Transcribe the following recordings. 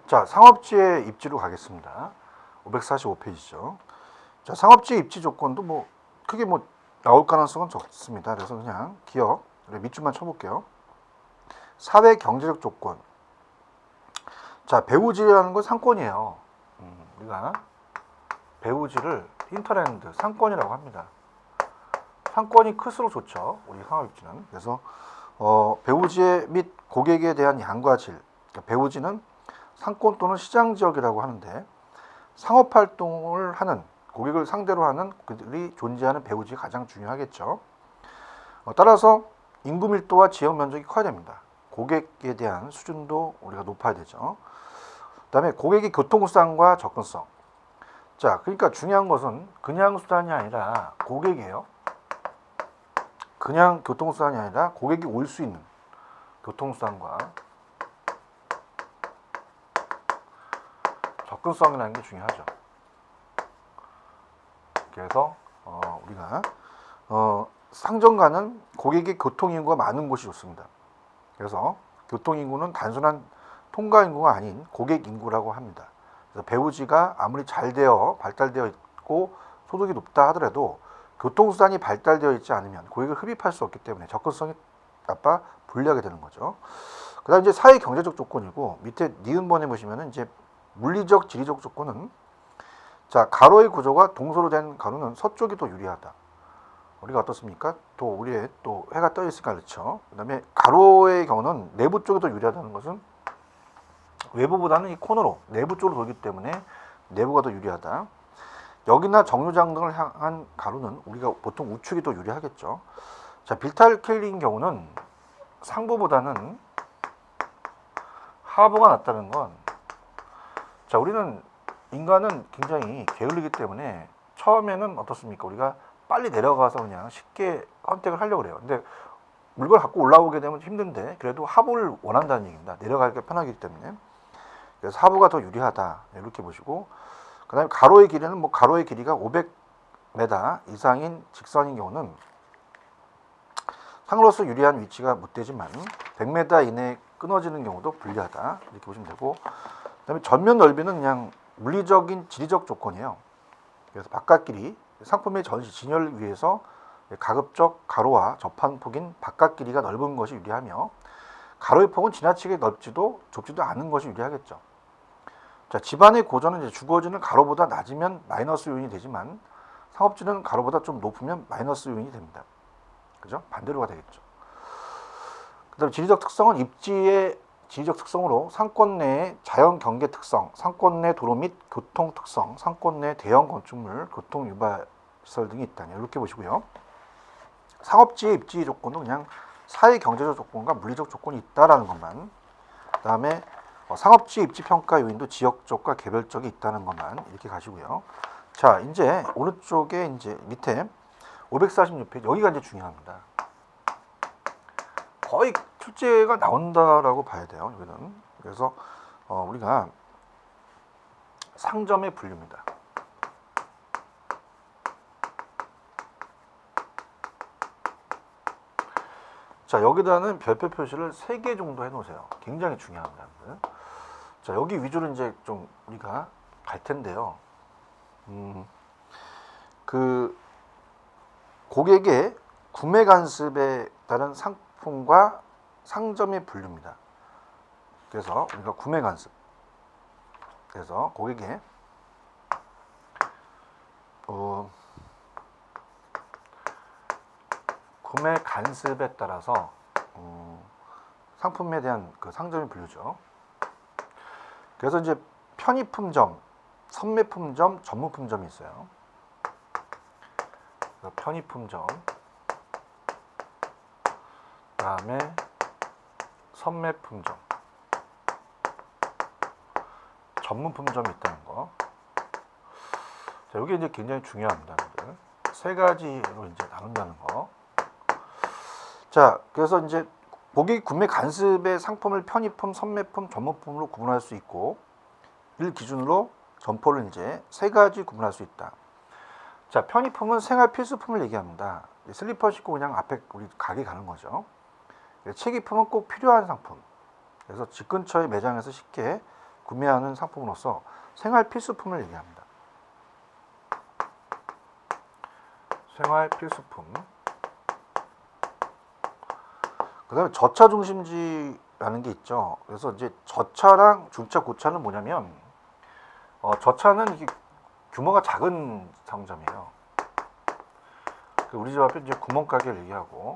자, 상업지의 입지로 가겠습니다. 545페이지죠. 자, 상업지의 입지 조건도 뭐 크게 뭐 나올 가능성은 적습니다. 그래서 그냥 기억 밑줄만 쳐볼게요. 사회 경제적 조건. 자, 배후지라는 건 상권이에요. 우리가 배후지를 힌터랜드 상권이라고 합니다. 상권이 클수록 좋죠. 우리 상업입지는. 그래서 배후지의 및 고객에 대한 양과 질. 그러니까 배후지는 상권 또는 시장 지역이라고 하는데 상업 활동을 하는 고객을 상대로 하는 그들이 존재하는 배후지가 가장 중요하겠죠. 따라서 인구 밀도와 지역 면적이 커야 됩니다. 고객에 대한 수준도 우리가 높아야 되죠. 그다음에 고객의 교통수단과 접근성. 자, 그러니까 중요한 것은 그냥 수단이 아니라 고객이에요. 그냥 교통수단이 아니라 고객이 올 수 있는 교통수단과 접근성이라는 게 중요하죠. 그래서 우리가 상점가는 고객의 교통인구가 많은 곳이 좋습니다. 그래서 교통인구는 단순한 통과인구가 아닌 고객인구라고 합니다. 그래서 배후지가 아무리 잘 발달되어 있고 소득이 높다 하더라도 교통수단이 발달되어 있지 않으면 고객을 흡입할 수 없기 때문에 접근성이 나빠 불리하게 되는 거죠. 그 다음 이제 사회 경제적 조건이고 밑에 니은번에 보시면은 이제 물리적 지리적 조건은 자, 가로의 구조가 동서로 된 가로는 서쪽이 더 유리하다. 우리가 어떻습니까? 또 우리의 또 해가 떠 있으니까 그렇죠. 그다음에 가로의 경우는 내부 쪽이 더 유리하다는 것은 외부보다는 이 코너로 내부 쪽으로 돌기 때문에 내부가 더 유리하다. 여기나 정류장 등을 향한 가로는 우리가 보통 우측이 더 유리하겠죠. 자, 빌탈켈리인 경우는 상부보다는 하부가 낫다는 건, 자, 우리는 인간은 굉장히 게을르기 때문에 처음에는 어떻습니까? 우리가 빨리 내려가서 그냥 쉽게 선택을 하려고 그래요. 근데 물건을 갖고 올라오게 되면 힘든데 그래도 하부를 원한다는 얘기입니다. 내려가기가 편하기 때문에. 그래서 하부가 더 유리하다. 이렇게 보시고, 그 다음에 가로의 길이는 뭐 가로의 길이가 500m 이상인 직선인 경우는 상으로서 유리한 위치가 묻되지만 100m 이내에 끊어지는 경우도 불리하다. 이렇게 보시면 되고, 그 다음에 전면 넓이는 그냥 물리적인 지리적 조건이에요. 그래서 바깥길이 상품의 전시 진열을 위해서 가급적 가로와 접한 폭인 바깥길이가 넓은 것이 유리하며 가로의 폭은 지나치게 넓지도 좁지도 않은 것이 유리하겠죠. 자, 집안의 고전은 이제 주거지는 가로보다 낮으면 마이너스 요인이 되지만 상업지는 가로보다 좀 높으면 마이너스 요인이 됩니다. 그죠? 반대로가 되겠죠. 그다음에 지리적 특성은 입지의 지리적 특성으로 상권 내의 자연 경계 특성, 상권 내 도로 및 교통 특성, 상권 내 대형 건축물, 교통 유발시설 등이 있다. 이렇게 보시고요. 상업지의 입지 조건은 그냥 사회 경제적 조건과 물리적 조건이 있다라는 것만. 그다음에 상업지 입지 평가 요인도 지역적과 개별적이 있다는 것만 이렇게 가시고요. 자, 이제 오른쪽에 이제 밑에 546페이지 여기가 이제 중요합니다. 거의 출제가 나온다라고 봐야 돼요. 여기는. 그래서 우리가 상점의 분류입니다. 자, 여기다는 별표 표시를 3개 정도 해놓으세요. 굉장히 중요합니다. 자, 여기 위주로 이제 좀 우리가 갈 텐데요. 그 고객의 구매 관습에 따른 상품과 상점의 분류입니다. 그래서 우리가 구매 관습. 그래서 고객의 구매 관습에 따라서 상품에 대한 그 상점의 분류죠. 그래서 이제 편의품점, 선매품점, 전문품점이 있어요. 편의품점, 그다음에 선매품점, 전문품점이 있다는 거. 자, 이게 이제 굉장히 중요합니다. 세 가지로 이제 나눈다는 거. 자, 그래서 이제 고객 구매 관습의 상품을 편의품, 선매품, 전문품으로 구분할 수 있고, 이를 기준으로 점포를 이제 3가지 구분할 수 있다. 자, 편의품은 생활 필수품을 얘기합니다. 슬리퍼 신고 그냥 앞에 우리 가게 가는 거죠. 책이품은 꼭 필요한 상품. 그래서 집 근처의 매장에서 쉽게 구매하는 상품으로서 생활 필수품을 얘기합니다. 생활 필수품. 그 다음에 저차 중심지라는 게 있죠. 그래서 이제 저차랑 중차, 고차는 뭐냐면, 저차는 이게 규모가 작은 상점이에요. 우리 집 앞에 이제 구멍가게를 얘기하고,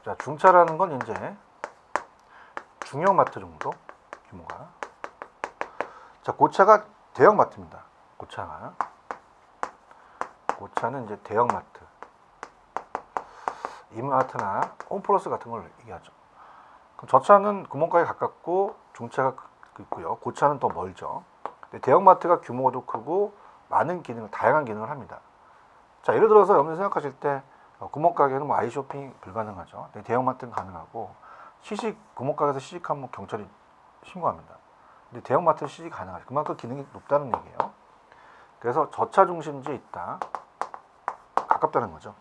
자, 중차라는 건 이제 중형마트 정도 규모가. 자, 고차가 대형마트입니다. 고차는 이제 대형마트. 이마트나 홈플러스 같은 걸 얘기하죠. 그럼 저차는 구멍가게 가깝고 중차가 있고요. 고차는 더 멀죠. 근데 대형마트가 규모도 크고 많은 기능, 다양한 기능을 합니다. 자, 예를 들어서 여러분들 생각하실 때 구멍가게는 뭐 아이쇼핑이 불가능하죠. 근데 대형마트는 가능하고 구멍가게에서 시식하면 경찰이 신고합니다. 근데 대형마트는 시식이 가능하죠. 그만큼 기능이 높다는 얘기예요. 그래서 저차 중심지에 있다. 가깝다는 거죠.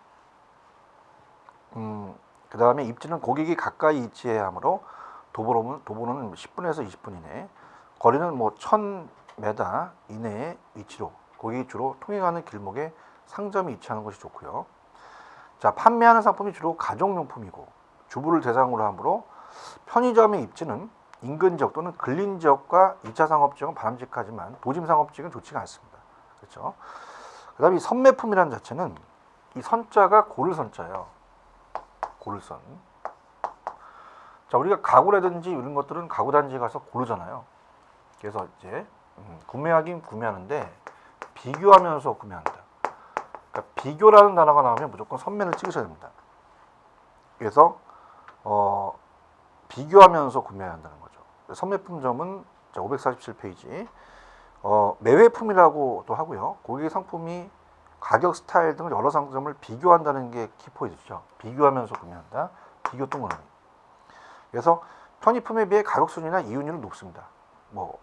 그 다음에 입지는 고객이 가까이 위치해야 하므로 도보로는 10분에서 20분 이내, 거리는 뭐 1000m 이내의 위치로 고객이 주로 통행하는 길목에 상점이 위치하는 것이 좋고요. 자, 판매하는 상품이 주로 가정용품이고 주부를 대상으로 하므로 편의점의 입지는 인근 지역 또는 근린 지역과 2차 상업지역은 바람직하지만 도심 상업지역은 좋지가 않습니다. 그렇죠? 그 다음에 이 선매품이라는 자체는 이 선자가 고를선자예요. 고를선. 자, 우리가 가구라든지 이런 것들은 가구단지에 가서 고르잖아요. 그래서 이제 구매하긴 구매하는데 비교하면서 구매한다. 그러니까 비교라는 단어가 나오면 무조건 선면을 찍으셔야 됩니다. 그래서 비교하면서 구매해야 한다는 거죠. 선매품점은 547페이지 매매품이라고도 하고요. 고객의 상품이 가격, 스타일 등을 여러 상점을 비교한다는 게 키포인트죠. 비교하면서 구매한다. 비교 동그라미. 그래서 편의품에 비해 가격 순위나 이윤율은 높습니다. 뭐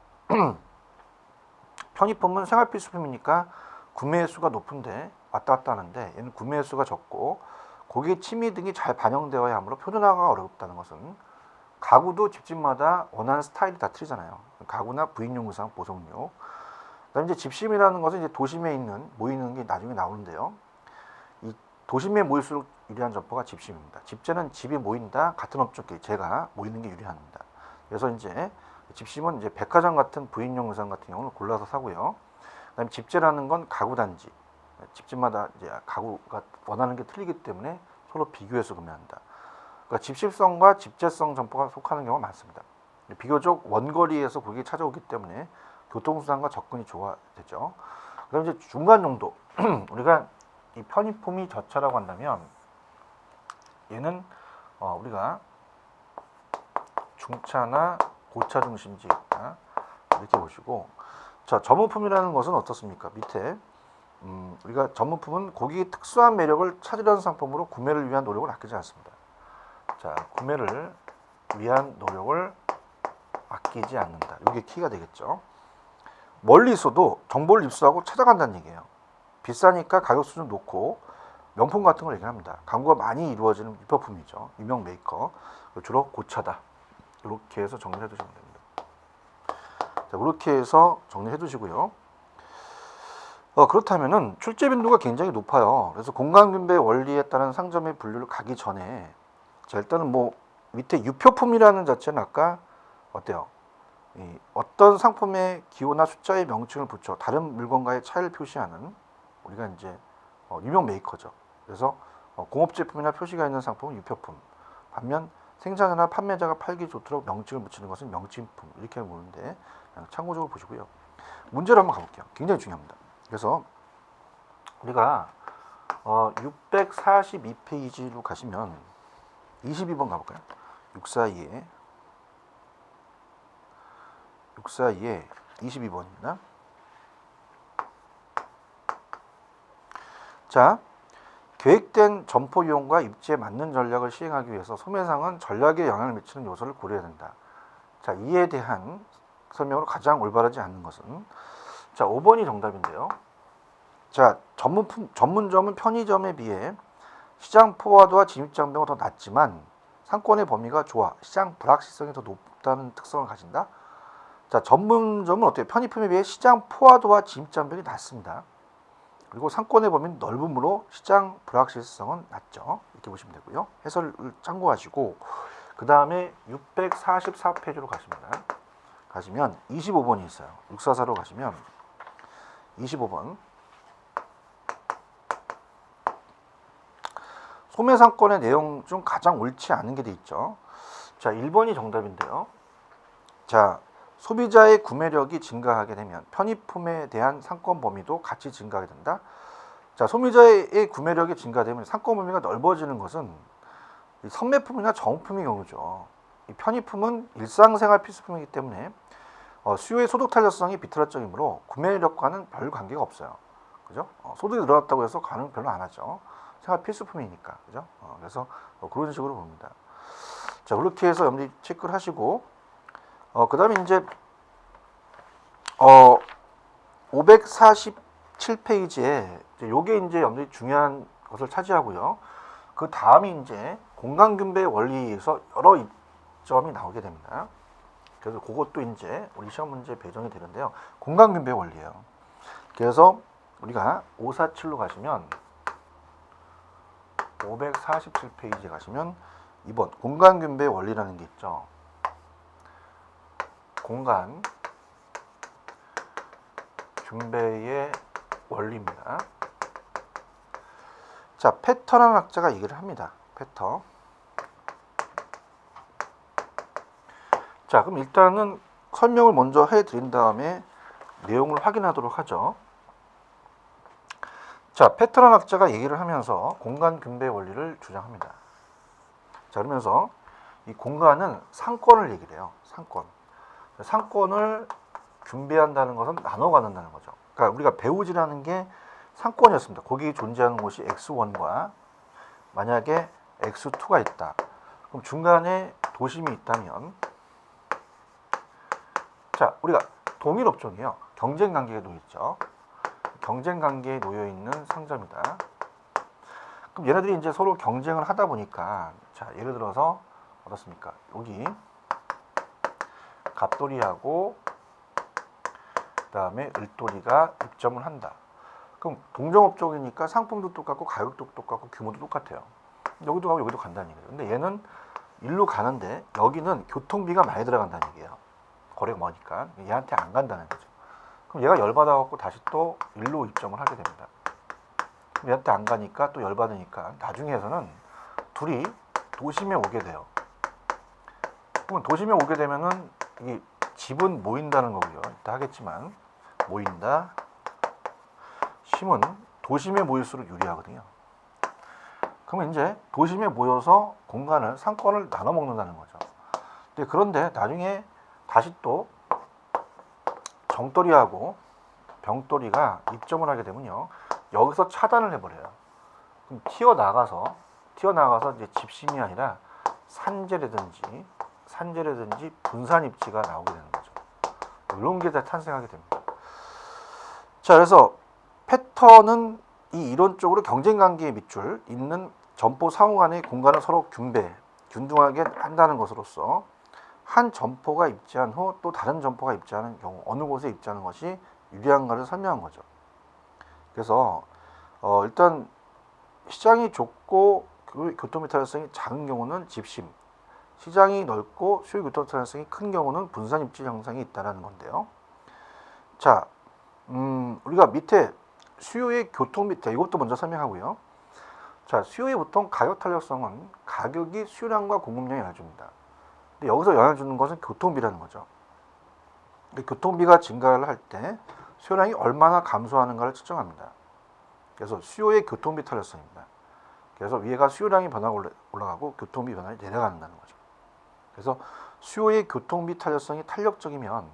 편의품은 생활 필수품이니까 구매 수가 높은데 왔다 갔다 하는데 얘는 구매 수가 적고 고객의 취미 등이 잘 반영되어야 하므로 표준화가 어렵다는 것은 가구도 집집마다 원하는 스타일이 다 틀리잖아요. 가구나 부인용 의상, 보석류. 그다음에 이제 집심이라는 것은 이제 도심에 모이는 게 나중에 나오는데요. 이 도심에 모일수록 유리한 점포가 집심입니다. 집재는 집이 모인다, 같은 업종끼리 제가 모이는 게 유리합니다. 그래서 이제 집심은 이제 백화점 같은 부인용 의상 같은 경우는 골라서 사고요. 그다음에 집재라는 건 가구 단지. 집집마다 이제 가구가 원하는 게 틀리기 때문에 서로 비교해서 구매한다. 그러니까 집십성과 집재성 점포가 속하는 경우가 많습니다. 비교적 원거리에서 고객이 찾아오기 때문에 교통수단과 접근이 좋아되죠. 그럼 이제 중간 정도. 우리가 이 편의품이 저차라고 한다면 얘는 우리가 중차나 고차 중심지에 있다. 이렇게 보시고, 자, 전문품이라는 것은 어떻습니까? 밑에 우리가 전문품은 고객의 특수한 매력을 찾으려는 상품으로 구매를 위한 노력을 아끼지 않습니다. 자, 구매를 위한 노력을 아끼지 않는다. 이게 키가 되겠죠. 멀리 있어도 정보를 입수하고 찾아간다는 얘기예요. 비싸니까 가격 수준 놓고 명품 같은 걸 얘기합니다. 광고가 많이 이루어지는 유표품이죠. 유명 메이커. 주로 고차다. 이렇게 해서 정리해 두시면 됩니다. 자, 이렇게 해서 정리해 두시고요. 그렇다면은 출제 빈도가 굉장히 높아요. 그래서 공간분배 원리에 따른 상점의 분류를 가기 전에, 자, 일단은 뭐 밑에 유표품이라는 자체는 아까 어때요? 어떤 상품의 기호나 숫자의 명칭을 붙여 다른 물건과의 차이를 표시하는 우리가 이제 유명 메이커죠. 그래서 공업 제품이나 표시가 있는 상품은 유표품. 반면 생산자나 판매자가 팔기 좋도록 명칭을 붙이는 것은 명칭품. 이렇게 보는데 참고적으로 보시고요. 문제를 한번 가볼게요. 굉장히 중요합니다. 그래서 우리가 642페이지로 가시면 22번 가볼까요? 642에 22번입니다. 자, 계획된 점포 이용과 입지에 맞는 전략을 시행하기 위해서 소매상은 전략에 영향을 미치는 요소를 고려해야 된다. 자, 이에 대한 설명으로 가장 올바르지 않는 것은, 자, 5번이 정답인데요. 자, 전문점은 편의점에 비해 시장 포화도와 진입장벽은 더 낮지만 상권의 범위가 좋아. 시장 불확실성이 더 높다는 특성을 가진다. 자, 전문점은 어때요? 편의품에 비해 시장 포화도와 진입장벽이 낮습니다. 그리고 상권의 범위는 넓음으로 시장 불확실성은 낮죠. 이렇게 보시면 되고요. 해설을 참고하시고 그 다음에 644페이지로 가십니다. 가시면 25번이 있어요. 644로 가시면 25번 소매상권의 내용 중 가장 옳지 않은 게 돼 있죠. 자, 1번이 정답인데요. 자, 소비자의 구매력이 증가하게 되면 편의품에 대한 상권 범위도 같이 증가하게 된다. 자, 소비자의 구매력이 증가되면 상권 범위가 넓어지는 것은 선매품이나 정품의 경우죠. 이 편의품은 일상생활 필수품이기 때문에 수요의 소득 탄력성이 비틀어적이므로 구매력과는 별 관계가 없어요. 그죠? 소득이 늘어났다고 해서 가능 별로 안 하죠. 생활 필수품이니까. 그죠? 그래서 그런 식으로 봅니다. 자, 그렇게 해서 여러분들이 체크를 하시고 그 다음에 이제 547페이지에 요게 이제 여러분들이 중요한 것을 차지하고요. 그 다음이 이제 공간균배 원리에서 여러 입점이 나오게 됩니다. 그래서 그것도 이제 우리 시험 문제 배정이 되는데요. 공간균배 원리예요. 그래서 우리가 547로 가시면 547페이지에 가시면 2번 공간균배 원리라는 게 있죠. 공간 균배의 원리입니다. 자, 패턴이라는 학자가 얘기를 합니다. 패턴. 자, 그럼 일단은 설명을 먼저 해드린 다음에 내용을 확인하도록 하죠. 자, 패턴이라는 학자가 얘기를 하면서 공간 균배 원리를 주장합니다. 자, 그러면서 이 공간은 상권을 얘기를 해요. 상권. 상권을 균배한다는 것은 나눠 갖는다는 거죠. 그러니까 우리가 배우지라는 게 상권이었습니다. 거기 존재하는 곳이 X1과 만약에 X2가 있다. 그럼 중간에 도심이 있다면 자, 우리가 동일 업종이에요. 경쟁 관계에 놓여 있죠. 경쟁 관계에 놓여 있는 상점이다. 그럼 얘네들이 이제 서로 경쟁을 하다 보니까 자, 예를 들어서 어떻습니까? 여기 갑돌이하고 그다음에 을돌이가 입점을 한다. 그럼 동종업종이니까 상품도 똑같고 가격도 똑같고 규모도 똑같아요. 여기도 가고 여기도 간다는 얘기예요. 근데 얘는 일로 가는데 여기는 교통비가 많이 들어간다는 얘기예요. 거리가 머니까 얘한테 안 간다는 거죠. 그럼 얘가 열받아 갖고 다시 또 일로 입점을 하게 됩니다. 그럼 얘한테 안 가니까 또 열받으니까 나중에서는 둘이 도심에 오게 돼요. 그러면 도심에 오게 되면은 이 집은 모인다는 거고요. 이따 하겠지만 모인다. 심은 도심에 모일수록 유리하거든요. 그러면 이제 도심에 모여서 공간을 상권을 나눠 먹는다는 거죠. 그런데 나중에 다시 또 정돌이하고 병돌이가 입점을 하게 되면요. 여기서 차단을 해버려요. 그럼 튀어나가서 이제 집심이 아니라 산재라든지 분산 입지가 나오게 되는 거죠. 이런 게 다 탄생하게 됩니다. 자, 그래서 패턴은 이 이론적으로 경쟁 관계에 밑줄 있는 점포 상호 간의 공간을 서로 균등하게 한다는 것으로서 한 점포가 입지한 후 또 다른 점포가 입지하는 경우 어느 곳에 입지하는 것이 유리한가를 설명한 거죠. 그래서 일단 시장이 좁고 교통비 탄력성이 작은 경우는 집심, 시장이 넓고 수요 교통 탄력성이 큰 경우는 분산 입지 현상이 있다는 건데요. 자, 우리가 밑에 수요의 교통비, 이것도 먼저 설명하고요. 자, 수요의 보통 가격 탄력성은 가격이 수요량과 공급량에 영향을 줍니다. 근데 여기서 영향을 주는 것은 교통비라는 거죠. 교통비가 증가를 할 때 수요량이 얼마나 감소하는가를 측정합니다. 그래서 수요의 교통비 탄력성입니다. 그래서 위에가 수요량이 변화가 올라가고 교통비 변화가 내려간다는 거죠. 그래서 수요의 교통비 탄력성이 탄력적이면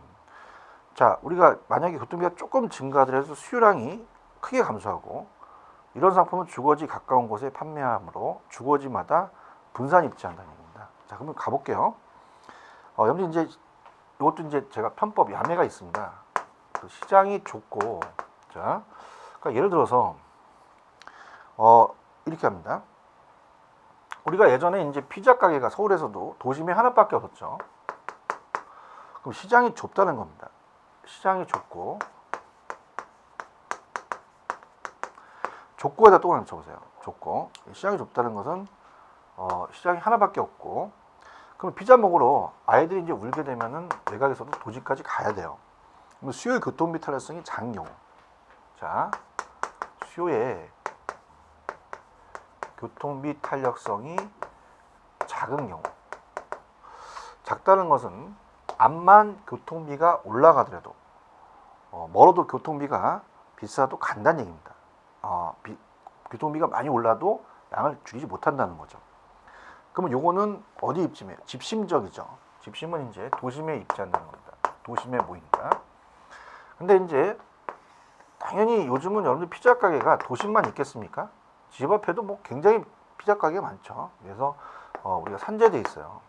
자, 우리가 만약에 교통비가 조금 증가하더라도 수요량이 크게 감소하고 이런 상품은 주거지 가까운 곳에 판매하므로 주거지마다 분산 입지한다는 얘기입니다. 자, 그러면 가볼게요. 여러분 이제 이것도 이제 제가 편법 야매가 있습니다. 시장이 좁고 자, 그러니까 예를 들어서 이렇게 합니다. 우리가 예전에 이제 피자 가게가 서울에서도 도심에 하나밖에 없었죠. 그럼 시장이 좁다는 겁니다. 시장이 좁고, 좁고에다 또 하나 쳐보세요. 좁고, 시장이 좁다는 것은 시장이 하나밖에 없고, 그럼 피자 먹으러 아이들이 이제 울게 되면은 외곽에서도 도시까지 가야 돼요. 그럼 수요의 교통비 탄력성이 작은 경우, 자, 수요의 교통비 탄력성이 작은 경우, 작다는 것은 암만 교통비가 올라가더라도 멀어도 교통비가 비싸도 간다는 얘기입니다. 교통비가 많이 올라도 양을 줄이지 못한다는 거죠. 그러면 요거는 어디 입지매요? 집심적이죠. 집심은 이제 도심에 입지한다는 겁니다. 도심에 모인다. 근데 이제 당연히 요즘은 여러분들 피자 가게가 도심만 있겠습니까? 집 앞에도 뭐 굉장히 피자 가게가 많죠. 그래서 우리가 산재돼 있어요.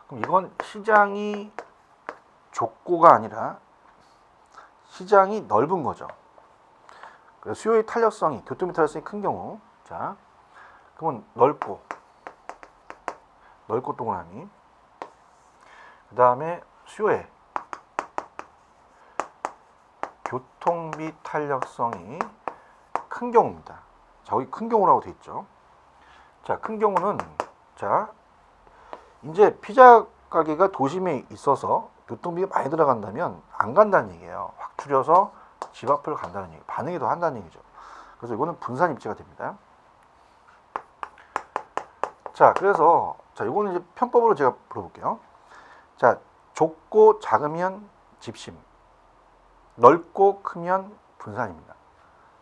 그럼 이건 시장이 좁고가 아니라 시장이 넓은 거죠. 수요의 탄력성이, 교통비 탄력성이 큰 경우, 자, 그러면 넓고 동그라미, 그 다음에 수요의 교통비 탄력성이 큰 경우입니다. 자, 여기 큰 경우라고 돼 있죠. 자, 큰 경우는, 자, 이제 피자 가게가 도심에 있어서 교통비가 많이 들어간다면 안 간다는 얘기예요. 확 줄여서 집 앞을 간다는 얘기, 반응이 더 한다는 얘기죠. 그래서 이거는 분산 입지가 됩니다. 자, 그래서 자, 이거는 이제 편법으로 제가 물어볼게요. 자, 좁고 작으면 집심, 넓고 크면 분산입니다.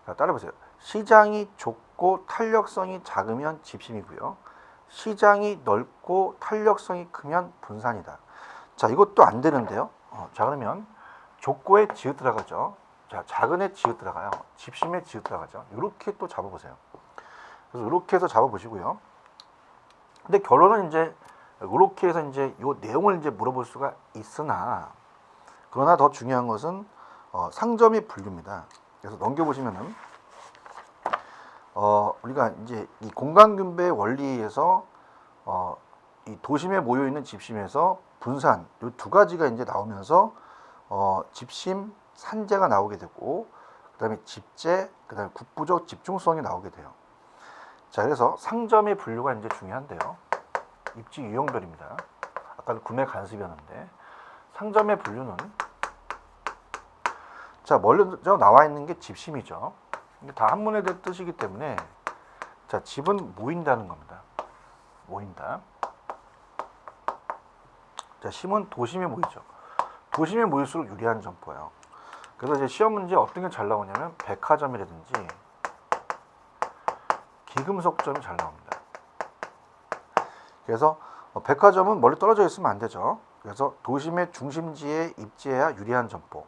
자, 따라보세요. 시장이 좁고 탄력성이 작으면 집심이고요. 시장이 넓고 탄력성이 크면 분산이다. 자, 이것도 안 되는데요. 자, 그러면 좁고에 지읒 들어가죠. 자, 작은에 지읒 들어가요. 집심에 지읒 들어가죠. 이렇게 또 잡아보세요. 그래서 이렇게 해서 잡아보시고요. 근데 결론은 이제 이렇게 해서 이제 이 내용을 이제 물어볼 수가 있으나, 그러나 더 중요한 것은 상점의 분류입니다. 그래서 넘겨보시면은 우리가 이제 이 공간분배 원리에서 이 도심에 모여 있는 집심에서 분산, 이 두 가지가 이제 나오면서 집심, 산재가 나오게 되고, 그다음에 집재, 그다음에 국부적 집중성이 나오게 돼요. 자, 그래서 상점의 분류가 이제 중요한데요. 입지 유형별입니다. 아까는 구매 간섭이었는데, 상점의 분류는, 자, 먼저 나와 있는 게 집심이죠. 근데 다 한문에 대한 뜻이기 때문에, 자, 집은 모인다는 겁니다. 모인다. 자, 심은 도심에 모이죠. 도심에 모일수록 유리한 점포예요. 그래서 이제 시험 문제 어떤 게 잘 나오냐면 백화점이라든지 기금속점이 잘 나옵니다. 그래서 백화점은 멀리 떨어져 있으면 안 되죠. 그래서 도심의 중심지에 입지해야 유리한 점포.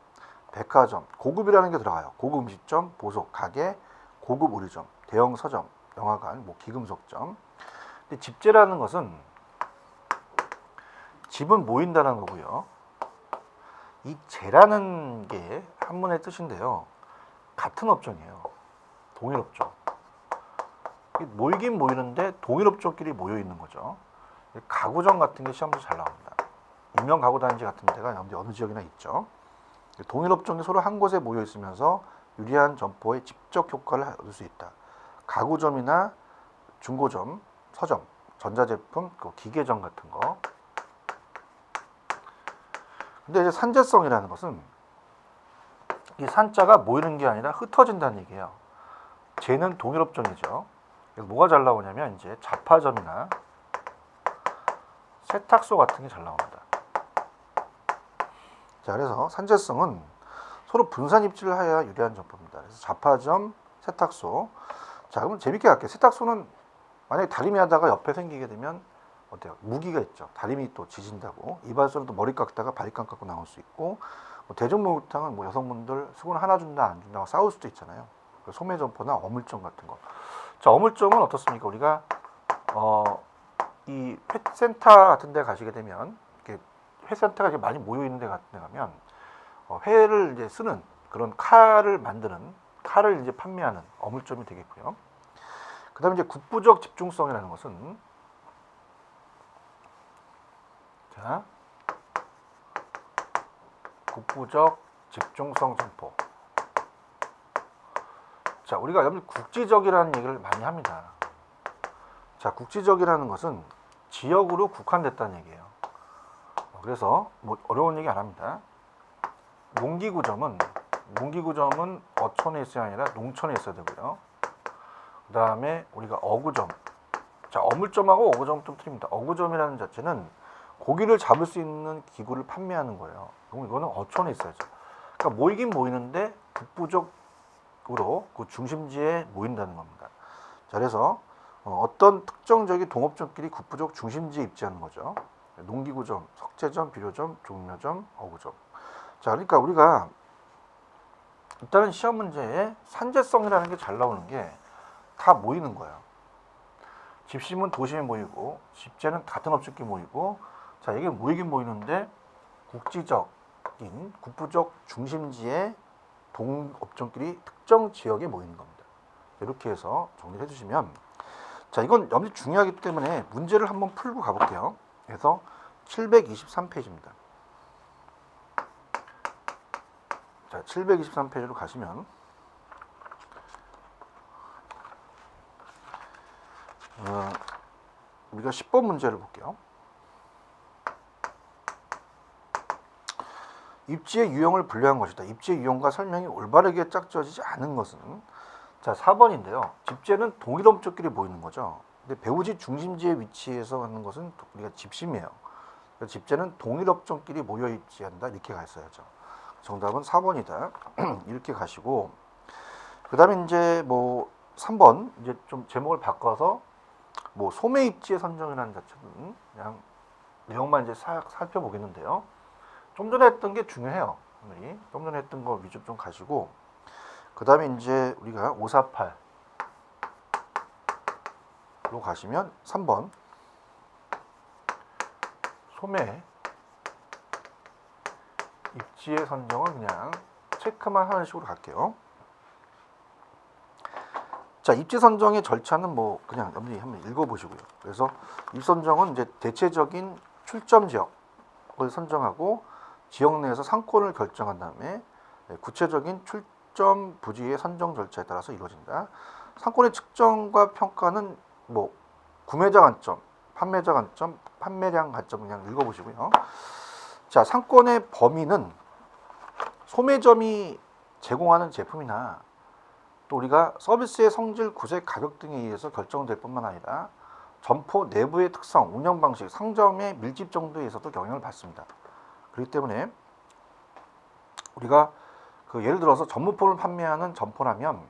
백화점, 고급이라는 게 들어가요. 고급 음식점, 보석, 가게, 고급 의류점, 대형 서점, 영화관, 뭐 기금속점. 근데 집재라는 것은 집은 모인다는 거고요. 이 재라는 게 한문의 뜻인데요. 같은 업종이에요. 동일 업종. 모이긴 모이는데 동일 업종끼리 모여 있는 거죠. 가구점 같은 게 시험도 잘 나옵니다. 인명 가구단지 같은 데가 어느 지역이나 있죠. 동일 업종이 서로 한 곳에 모여 있으면서 유리한 점포의 직접 효과를 얻을 수 있다. 가구점이나 중고점, 서점, 전자제품, 기계점 같은 거. 근데 이제 산재성이라는 것은 이 산자가 모이는 게 아니라 흩어진다는 얘기예요. 재는 동일 업종이죠. 그래서 뭐가 잘 나오냐면 이제 잡화점이나 세탁소 같은 게 잘 나옵니다. 자, 그래서 산재성은 서로 분산 입지를 하여야 유리한 점포입니다. 그래서 잡화점, 세탁소. 자, 그러면 재밌게 갈게요. 세탁소는 만약에 다리미 하다가 옆에 생기게 되면 어때요? 무기가 있죠. 다리미 또 지진다고. 이발소는 또 머리 깎다가 바리깡 깎고 나올 수 있고, 대중목욕탕은 뭐 여성분들 수건 하나 준다 안 준다고 싸울 수도 있잖아요. 소매점포나 어물점 같은 거. 자, 어물점은 어떻습니까? 우리가 이 회센터 같은 데 가시게 되면, 이렇게 회센터가 이렇게 많이 모여 있는 데 같은 데 가면 회를 이제 쓰는 그런 칼을 만드는, 칼을 이제 판매하는 어물점이 되겠고요. 그다음에 이제 국부적 집중성이라는 것은 자, 국부적 집중성 점포. 자, 우리가 여러분 국지적이라는 얘기를 많이 합니다. 자, 국지적이라는 것은 지역으로 국한됐다는 얘기예요. 그래서 뭐 어려운 얘기 안 합니다. 농기구점은 어촌에 있어야 아니라 농촌에 있어야 되고요. 그 다음에 우리가 어구점. 자, 어물점하고 어구점 좀 틀립니다. 어구점이라는 자체는 고기를 잡을 수 있는 기구를 판매하는 거예요. 이거는 어촌에 있어야죠. 그러니까 모이긴 모이는데 국부적으로 그 중심지에 모인다는 겁니다. 자, 그래서 어떤 특정적인 동업종끼리 국부적 중심지에 입지하는 거죠. 농기구점, 석재점, 비료점, 종묘점, 어구점. 자, 그러니까 우리가 일단은 시험 문제에 산재성이라는 게 잘 나오는 게 다 모이는 거예요. 집심은 도심에 모이고, 집재는 같은 업종끼리 모이고, 자, 이게 모이긴 모이는데 국지적인 국부적 중심지의 동업종끼리 특정 지역에 모이는 겁니다. 이렇게 해서 정리를 해주시면, 자, 이건 엄청 중요하기 때문에 문제를 한번 풀고 가볼게요. 그래서 723페이지입니다. 자, 723페이지로 가시면 우리가 10번 문제를 볼게요. 입지의 유형을 분류한 것이다. 입지의 유형과 설명이 올바르게 짝지어지지 않은 것은, 자, 4번인데요. 집재는 동일 업종끼리 모이는 거죠. 근데 배우지 중심지의 위치에서 하는 것은 우리가 집심이에요. 집재는 동일 업종끼리 모여 있지 않는다. 이렇게 갔어야죠. 정답은 4번이다. 이렇게 가시고, 그 다음에 이제 뭐 3번 이제 좀 제목을 바꿔서 뭐 소매 입지의 선정이라는 자체는 그냥 내용만 이제 살펴보겠는데요. 좀 전에 했던 게 중요해요. 좀 전에 했던 거 위주 좀 가시고, 그 다음에 이제 우리가 548로 가시면 3번 소매 입지의 선정은 그냥 체크만 하는 식으로 갈게요. 자, 입지 선정의 절차는 뭐 그냥 여러분이 한번 읽어보시고요. 그래서 입지 선정은 이제 대체적인 출점 지역을 선정하고 지역 내에서 상권을 결정한 다음에 구체적인 출점 부지의 선정 절차에 따라서 이루어진다. 상권의 측정과 평가는 뭐 구매자 관점, 판매자 관점, 판매량 관점 그냥 읽어보시고요. 자, 상권의 범위는 소매점이 제공하는 제품이나 또 우리가 서비스의 성질, 구색, 가격 등에 의해서 결정될 뿐만 아니라 점포 내부의 특성, 운영 방식, 상점의 밀집 정도에 의해서도 영향을 받습니다. 그렇기 때문에 우리가 그 예를 들어서 전문품을 판매하는 점포라면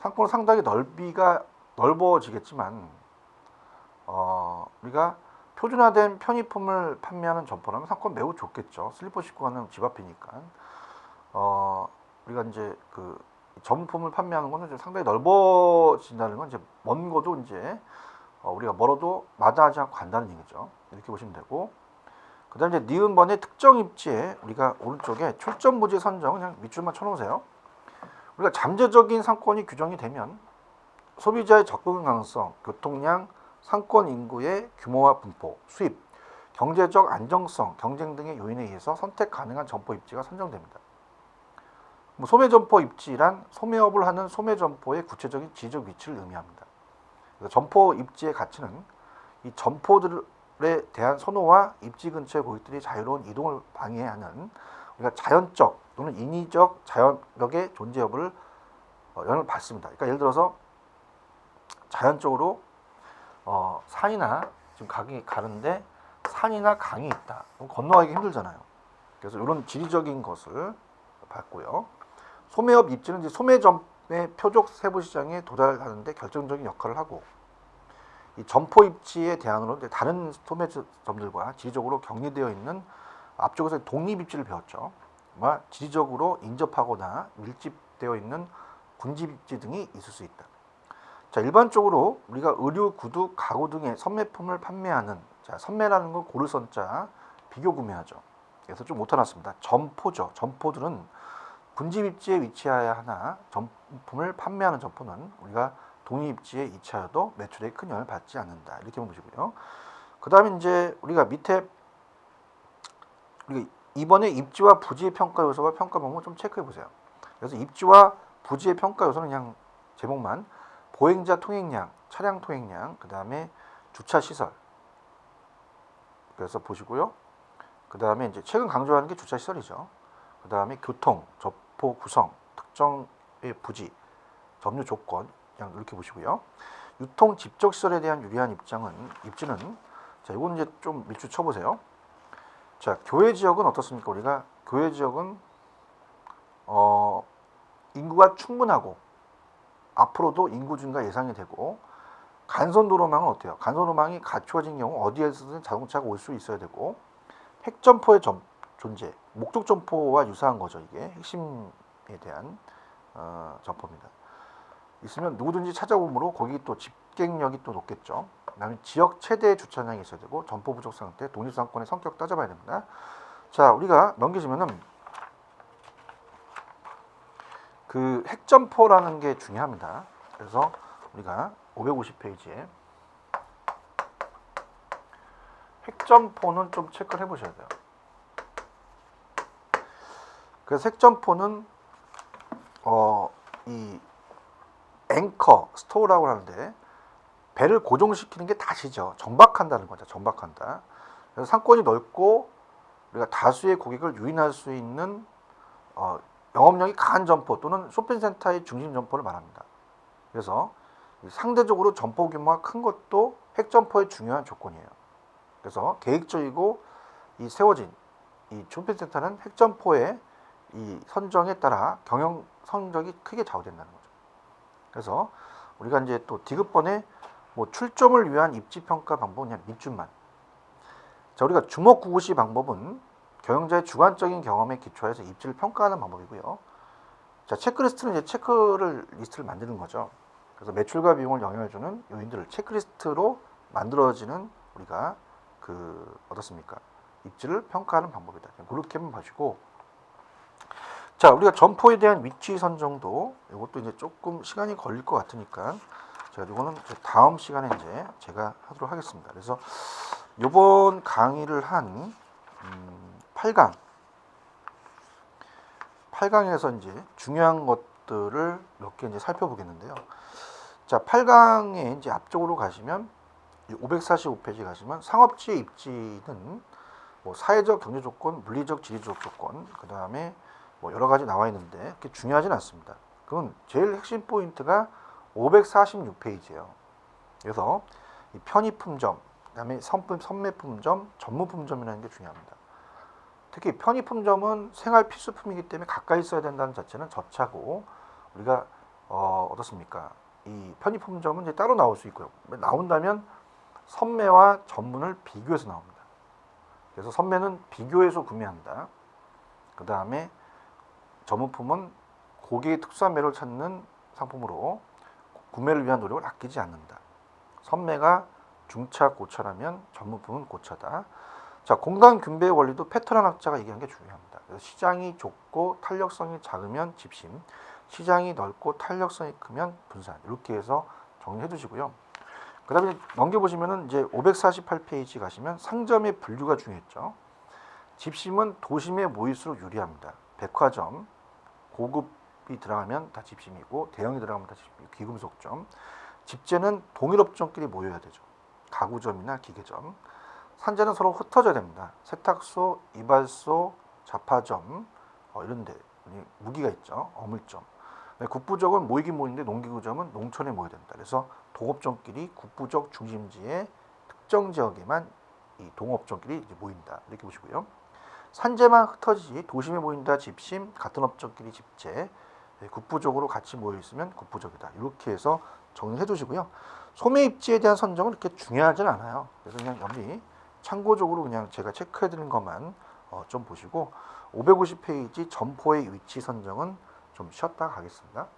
상권은 상당히 넓이가 넓어지겠지만 우리가 표준화된 편의품을 판매하는 점포라면 상권 매우 좋겠죠. 슬리퍼 신고 가는 집 앞이니까. 우리가 이제 그 전문품을 판매하는 거는 상당히 넓어진다는 건 이제 먼 거도 이제 우리가 멀어도 마다하지 않고 간다는 얘기죠. 이렇게 보시면 되고, 그 다음에 이제 니은번의 특정 입지에 우리가 오른쪽에 출점 부지 선정 그냥 밑줄만 쳐놓으세요. 우리가 잠재적인 상권이 규정이 되면 소비자의 접근 가능성, 교통량, 상권 인구의 규모와 분포, 수입, 경제적 안정성, 경쟁 등의 요인에 의해서 선택 가능한 점포 입지가 선정됩니다. 소매점포 입지란 소매업을 하는 소매점포의 구체적인 지적 위치를 의미합니다. 점포 입지의 가치는 이 점포들에 대한 선호와 입지 근처의 고객들이 자유로운 이동을 방해하는 우리가 자연적 또는 인위적 자연력의 존재 여부를 영향을 받습니다. 그러니까 예를 들어서 자연적으로 산이나 지금 가는데 산이나 강이 있다. 건너가기 힘들잖아요. 그래서 이런 지리적인 것을 봤고요. 소매업 입지는 이제 소매점의 표적 세부 시장에 도달하는데 결정적인 역할을 하고, 이 점포 입지에 대항으로 다른 소매점들과 지리적으로 격리되어 있는 앞쪽에서 독립 입지를 배웠죠. 지리적으로 인접하거나 밀집되어 있는 군집 입지 등이 있을 수 있다. 자, 일반적으로 우리가 의류, 구두, 가구 등의 선매품을 판매하는, 자, 선매라는 건 고를 선자 비교 구매하죠. 그래서 좀 못해놨습니다. 점포죠. 점포들은 군집 입지에 위치해야 하나 점품을 판매하는 점포는 우리가 독립입지에 이차여도 매출에 큰 영향을 받지 않는다. 이렇게 보시고요. 그 다음에 이제 우리가 밑에 이번에 입지와 부지의 평가 요소와 평가 방법 좀 체크해 보세요. 그래서 입지와 부지의 평가 요소는 그냥 제목만 보행자 통행량, 차량 통행량, 그 다음에 주차 시설. 그래서 보시고요. 그 다음에 이제 최근 강조하는 게 주차 시설이죠. 그 다음에 교통, 접호 구성, 특정의 부지, 점유 조건, 그냥 이렇게 보시고요. 유통 집적 시설에 대한 유리한 입지는 자, 이거는 이제 좀 밀주 쳐보세요. 자, 교외 지역은 어떻습니까? 우리가 교외 지역은 인구가 충분하고 앞으로도 인구 증가 예상이 되고 간선도로망은 어때요? 간선도로망이 갖추어진 경우 어디에서든 자동차가 올 수 있어야 되고 핵점포의 존재, 목적 점포와 유사한 거죠. 이게 핵심에 대한 점포입니다. 있으면 누구든지 찾아오므로 거기 또 집객력이 또 높겠죠. 그다음에 지역 최대 주차장이 있어야 되고 점포 부족 상태, 독립상권의 성격 따져봐야 됩니다. 자, 우리가 넘기시면은 그 핵점포라는 게 중요합니다. 그래서 우리가 550페이지에 핵점포는 좀 체크를 해보셔야 돼요. 그래서 핵점포는 이 앵커, 스토어라고 하는데 배를 고정시키는 게 다시죠. 정박한다는 거죠. 정박한다. 그래서 상권이 넓고 우리가 다수의 고객을 유인할 수 있는 영업력이 강한 점포 또는 쇼핑센터의 중심 점포를 말합니다. 그래서 상대적으로 점포 규모가 큰 것도 핵점포의 중요한 조건이에요. 그래서 계획적이고 이 세워진 이 쇼핑센터는 핵점포의 이 선정에 따라 경영 성적이 크게 좌우된다는 거죠. 그래서 우리가 이제 또 디귿번에 뭐 출점을 위한 입지 평가 방법은 그냥 밑줄만. 자, 우리가 주먹구구시 방법은 경영자의 주관적인 경험에 기초해서 입지를 평가하는 방법이고요. 자, 체크리스트는 이제 리스트를 만드는 거죠. 그래서 매출과 비용을 영향을 주는 요인들을 체크리스트로 만들어지는 우리가 어떻습니까? 입지를 평가하는 방법이다. 그렇게만 봐주고. 자, 우리가 점포에 대한 위치 선정도 이것도 이제 조금 시간이 걸릴 것 같으니까 제가 이거는 다음 시간에 이제 제가 하도록 하겠습니다. 그래서 이번 강의를 한 8강에서 이제 중요한 것들을 몇 개 이제 살펴보겠는데요. 자, 8강에 이제 앞쪽으로 가시면 545페이지 가시면 상업지의 입지는 뭐 사회적 경제 조건, 물리적 지리적 조건, 그 다음에 뭐 여러 가지 나와 있는데 그렇게 중요하진 않습니다. 그건 제일 핵심 포인트가 546페이지예요. 그래서 이 편의품점, 그다음에 선매품점, 전문품점이라는 게 중요합니다. 특히 편의품점은 생활 필수품이기 때문에 가까이 있어야 된다는 자체는 저차고 우리가 어떻습니까? 이 편의품점은 이제 따로 나올 수 있고요. 나온다면 선매와 전문을 비교해서 나옵니다. 그래서 선매는 비교해서 구매한다. 그 다음에 전문품은 고객의 특수한 매력을 찾는 상품으로 구매를 위한 노력을 아끼지 않는다. 선매가 중차, 고차라면 전문품은 고차다. 자, 공간 분배의 원리도 패턴 학자가 얘기한 게 중요합니다. 그래서 시장이 좁고 탄력성이 작으면 집심, 시장이 넓고 탄력성이 크면 분산. 이렇게 해서 정리해 두시고요. 그 다음에 넘겨보시면은 이제 548페이지 가시면 상점의 분류가 중요했죠. 집심은 도심에 모일수록 유리합니다. 백화점, 고급이 들어가면 다 집심이고 대형이 들어가면 다 집심이고 귀금속점. 집재는 동일업종끼리 모여야 되죠. 가구점이나 기계점. 산재는 서로 흩어져야 됩니다. 세탁소, 이발소, 잡화점 이런 데 무기가 있죠. 어물점. 국부적은 모이긴 모이는데 농기구점은 농촌에 모여야 된다. 그래서 동업종끼리 국부적 중심지의 특정 지역에만 이 동업종끼리 이제 모인다. 이렇게 보시고요. 산재만 흩어지지 도심에 모인다 집심, 같은 업종끼리 집재, 국부적으로 같이 모여 있으면 국부적이다. 이렇게 해서 정리해 두시고요. 소매 입지에 대한 선정은 그렇게 중요하진 않아요. 그래서 그냥 여기 참고적으로 그냥 제가 체크해 드리는 것만 좀 보시고 550페이지 점포의 위치 선정은 좀 쉬었다 가겠습니다.